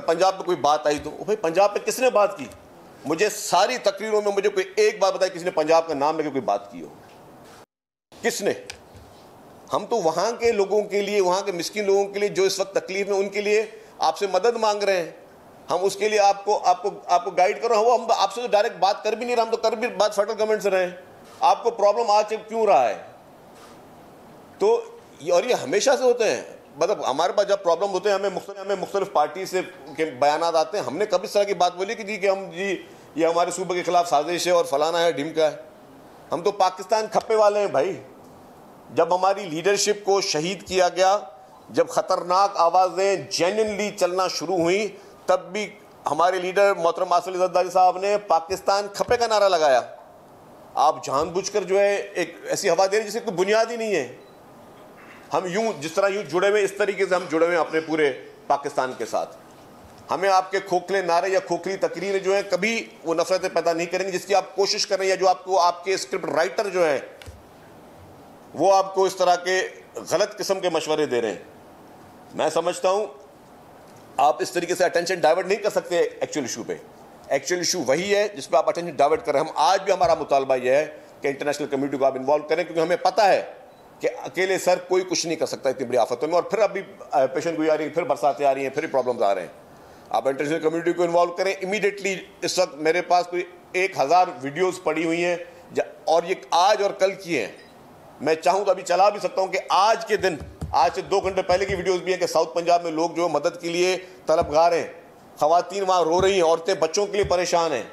पंजाब पे कोई बात आई तो भाई पंजाब पे किसने बात की? मुझे सारी तकरीरों में मुझे कोई एक बात बताई किसी ने पंजाब का नाम लेकर कोई बात की हो? किसने? हम तो वहां के लोगों के लिए, वहां के मिस्किन लोगों के लिए जो इस वक्त तकलीफ में, उनके लिए आपसे मदद मांग रहे हैं। हम उसके लिए आपको गाइड कर रहे हैं। हम आपसे तो डायरेक्ट बात कर भी नहीं रहे, हम तो कर भी बात फेडरल गवर्नमेंट से रहे हैं। आपको प्रॉब्लम आज क्यों रहा है? तो और ये हमेशा से होते हैं। मतलब हमारे पास जब प्रॉब्लम होते हैं हमें मुख्तलिफ पार्टी से के बयानात आते हैं। हमने कभी इस तरह की बात बोली कि ये हमारे सूबे के खिलाफ साजिश है और फलाना है ढिमका है। हम तो पाकिस्तान खप्पे वाले हैं भाई। जब हमारी लीडरशिप को शहीद किया गया, जब खतरनाक आवाज़ें जेन्युइनली चलना शुरू हुई, तब भी हमारे लीडर मोहतरम आसिफ अली जरदारी साहब ने पाकिस्तान खप्पे का नारा लगाया। आप जानबूझकर जो है एक ऐसी हवा दे रहे जिसकी कोई बुनियाद ही नहीं है। हम जिस तरह जुड़े हुए, इस तरीके से हम जुड़े हुए अपने पूरे पाकिस्तान के साथ। हमें आपके खोखले नारे या खोखली तकरीरें जो है कभी वो नफरतें पैदा नहीं करेंगी जिसकी आप कोशिश कर रहे हैं, या जो आपको आपके स्क्रिप्ट राइटर जो है वो आपको इस तरह के गलत किस्म के मशवरे दे रहे हैं। मैं समझता हूं आप इस तरीके से अटेंशन डाइवर्ट नहीं कर सकते एक्चुअल इशू पे। एक्चुअल इशू वही है जिस पे आप अटेंशन डाइवर्ट कर रहे हैं। हम आज भी, हमारा मुतालबा यह है कि इंटरनेशनल कम्युनिटी को आप इन्वॉल्व करें, क्योंकि हमें पता है कि अकेले सर कोई कुछ नहीं कर सकता इतनी बड़ी आफतों में। और फिर अभी पेशेंट गोई आ रही है, फिर बरसातें आ रही हैं, फिर प्रॉब्लम्स आ रहे हैं। आप इंटरनेशनल कम्युनिटी को इन्वॉल्व करें इमीडिएटली। इस वक्त मेरे पास कोई 1000 वीडियोज़ पड़ी हुई हैं और ये आज और कल की हैं। मैं चाहूँ तो अभी चला भी सकता हूँ कि आज के दिन, आज से 2 घंटे पहले की वीडियोस भी हैं कि साउथ पंजाब में लोग जो मदद के लिए तलबगार हैं। ख़वातीन वहाँ रो रही हैं, औरतें बच्चों के लिए परेशान हैं,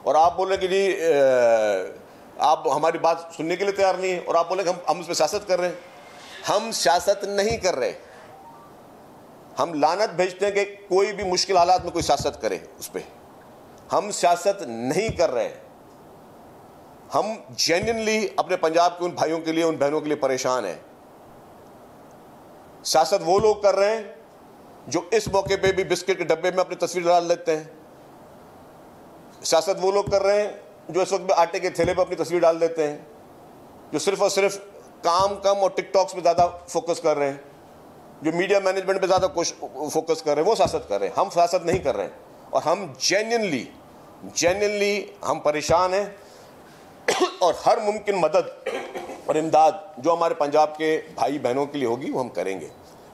और आप बोल रहे हैं कि जी आप हमारी बात सुनने के लिए तैयार नहीं हैं, और आप बोल रहे हैं हम उस पर सियासत कर रहे हैं। हम सियासत नहीं कर रहे, हम लानत भेजते हैं कि कोई भी मुश्किल हालात में कोई सियासत करे उस पर। हम सियासत नहीं कर रहे, हम जेन्युइनली अपने पंजाब के उन भाइयों के लिए, उन बहनों के लिए परेशान हैं। सियासत वो लोग कर रहे हैं जो इस मौके पे भी बिस्किट के डब्बे में अपनी तस्वीर डाल लेते हैं। सियासत वो लोग कर रहे हैं जो इस वक्त आटे के थैले पर अपनी तस्वीर डाल देते हैं, जो सिर्फ और सिर्फ काम कम और टिकटॉक्स पे ज़्यादा फोकस कर रहे हैं, जो मीडिया मैनेजमेंट पे ज़्यादा फोकस कर रहे हैं, वो सियासत कर रहे हैं। हम सियासत नहीं कर रहे हैं, और हम जेन्युइनली हम परेशान हैं। और हर मुमकिन मदद और इमदाद जो हमारे पंजाब के भाई बहनों के लिए होगी वो हम करेंगे।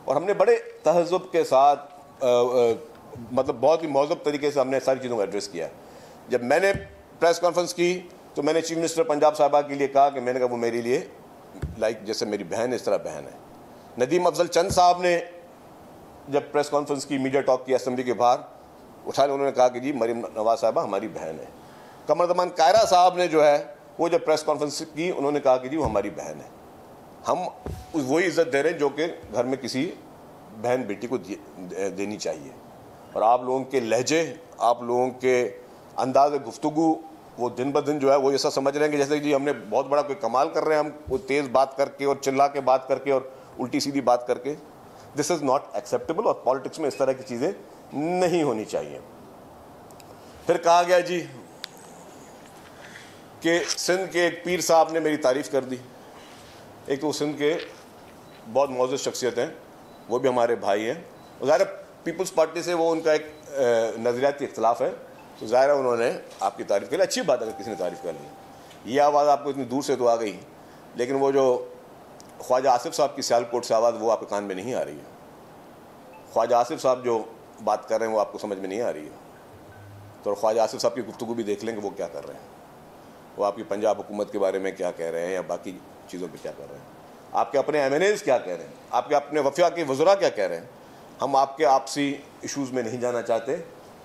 और हमने बड़े तहज़्ज़ुब के साथ मतलब बहुत ही मौज़ूब तरीके से हमने सारी चीज़ों को एड्रेस किया। जब मैंने प्रेस कॉन्फ्रेंस की तो मैंने चीफ मिनिस्टर पंजाब साहबा के लिए कहा कि मैंने कहा वो मेरे लिए जैसे मेरी बहन है, इस तरह बहन है। नदीम अफजल चंद साहब ने जब प्रेस कॉन्फ्रेंस की, मीडिया टॉक की असेंबली के बाहर उठा, उन्होंने कहा कि जी मरीम नवाज साहबा हमारी बहन है। कमरजमान कायरा साहब ने जो है वो जब प्रेस कॉन्फ्रेंस की, उन्होंने कहा कि जी वो हमारी बहन है। हम वही इज़्ज़त दे रहे हैं जो कि घर में किसी बहन बेटी को देनी चाहिए। और आप लोगों के लहजे, आप लोगों के अंदाज़ गुफ्तगू, वो दिन ब दिन जो है वो ऐसा समझ रहे हैं कि जैसे कि जी हमने बहुत बड़ा कोई कमाल कर रहे हैं, हम वो तेज़ बात करके और चिल्ला के बात करके और उल्टी सीधी बात करके। दिस इज़ नॉट एक्सेप्टेबल, और पॉलिटिक्स में इस तरह की चीज़ें नहीं होनी चाहिए। फिर कहा गया जी कि सिंध के एक पीर साहब ने मेरी तारीफ़ कर दी। एक तो सिंध के बहुत मौजूद शख्सियत हैं, वो भी हमारे भाई हैं। ज़ाहिर पीपल्स पार्टी से वो उनका एक नज़रियाती इख्तलाफ है, तो ज़ाहिर उन्होंने आपकी तारीफ़ की। अच्छी बात है अगर किसी ने तारीफ़ कर ली। ये आवाज़ आपको इतनी दूर से तो आ गई, लेकिन वो जो ख्वाजा आसिफ साहब की सियालकोट से आवाज़ वो आपके कान में नहीं आ रही है। ख्वाजा आसिफ साहब जो बात कर रहे हैं वो आपको समझ में नहीं आ रही है। तो ख्वाजा आसिफ साहब की गुफ्तगू भी देख लेंगे वो क्या कर रहे हैं, वो आपकी पंजाब हुकूमत के बारे में क्या कह रहे हैं या बाकी चीज़ों पे क्या कर रहे हैं, आपके अपने MNAs क्या कह रहे हैं, आपके अपने वफिया के वज़रा क्या कह रहे हैं। हम आपके आपसी इशूज़ में नहीं जाना चाहते,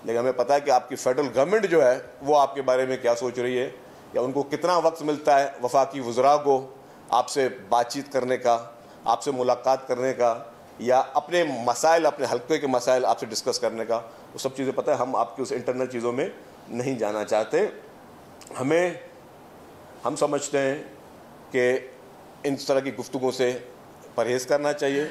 लेकिन हमें पता है कि आपकी फेडरल गवर्नमेंट जो है वो आपके बारे में क्या सोच रही है, या उनको कितना वक्त मिलता है वफाकी वज़रा को आपसे बातचीत करने का, आपसे मुलाकात करने का, या अपने मसाइल, अपने हल्के के मसाइल आपसे डिस्कस करने का। वो सब चीज़ें पता है। हम आपकी उस इंटरनल चीज़ों में नहीं जाना चाहते। हम समझते हैं कि इन तरह की गुफ्तगू से परहेज़ करना चाहिए।